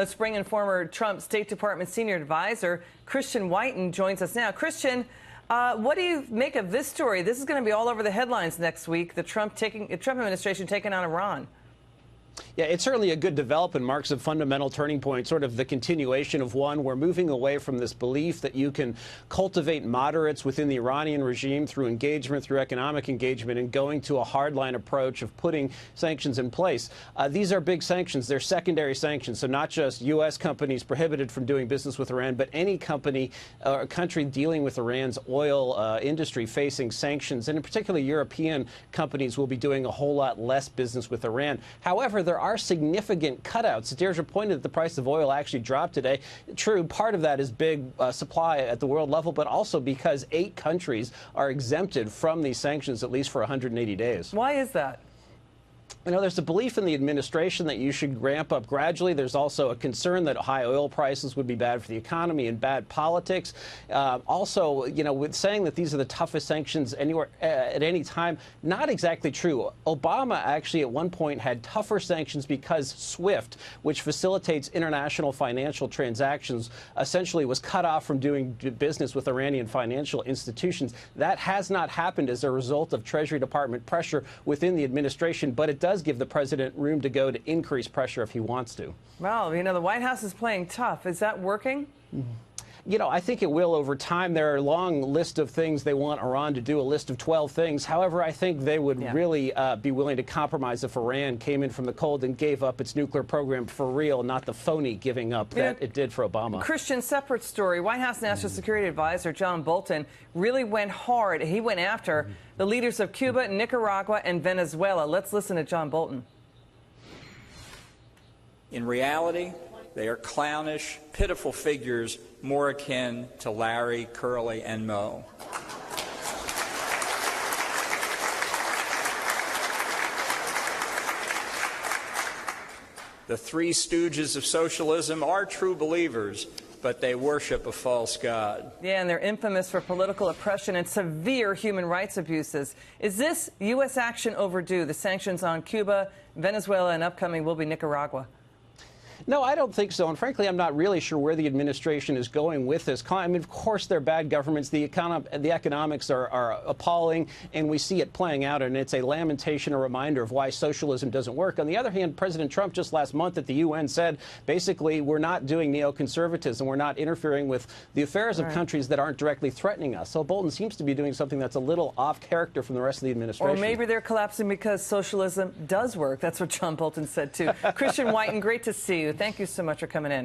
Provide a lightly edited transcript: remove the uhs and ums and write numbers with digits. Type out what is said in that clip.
Let's bring in former Trump State Department senior advisor Christian Whiten joins us now. Christian, what do you make of this story? This is going to be all over the headlines next week, the Trump administration taking on Iran. Yeah, it's certainly a good development, marks a fundamental turning point, sort of the continuation of one. We're moving away from this belief that you can cultivate moderates within the Iranian regime through engagement, through economic engagement, and going to a hardline approach of putting sanctions in place. These are big sanctions. They're secondary sanctions, so not just U.S. companies prohibited from doing business with Iran, but any company or country dealing with Iran's oil industry facing sanctions, and in particular European companies will be doing a whole lot less business with Iran. However, there are significant cutouts. Deirdre pointed that the price of oil actually dropped today. True, part of that is big supply at the world level, but also because 8 countries are exempted from these sanctions at least for 180 days. Why is that? You know, there's a belief in the administration that you should ramp up gradually. There's also a concern that high oil prices would be bad for the economy and bad politics. Also, you know, with saying that these are the toughest sanctions anywhere at any time, not exactly true. Obama actually at one point had tougher sanctions because SWIFT, which facilitates international financial transactions, essentially was cut off from doing business with Iranian financial institutions. That has not happened as a result of Treasury Department pressure within the administration, but it does give the president room to go to increase pressure if he wants to. Well, you know, the White House is playing tough. Is that working? You know, I think it will over time. There are a long list of things they want Iran to do, a list of 12 things. However, I think they would really be willing to compromise if Iran came in from the cold and gave up its nuclear program for real, not the phony giving up that it did for Obama. Christian, separate story. White House National Security Advisor John Bolton really went hard. He went after the leaders of Cuba, Nicaragua, and Venezuela. Let's listen to John Bolton. In reality, they are clownish, pitiful figures more akin to Larry, Curly, and Moe. The three stooges of socialism are true believers, but they worship a false god. Yeah, and they're infamous for political oppression and severe human rights abuses. Is this U.S. action overdue, the sanctions on Cuba, Venezuela, and upcoming will be Nicaragua? No, I don't think so. And frankly, I'm not really sure where the administration is going with this. I mean, of course, they're bad governments. The economics are appalling, and we see it playing out. And it's a lamentation, a reminder of why socialism doesn't work. On the other hand, President Trump just last month at the UN said, basically, we're not doing neoconservatism. We're not interfering with the affairs of countries that aren't directly threatening us. So Bolton seems to be doing something that's a little off character from the rest of the administration. Or maybe they're collapsing because socialism does work. That's what John Bolton said, too. Christian Whiten, great to see you. Thank you so much for coming in.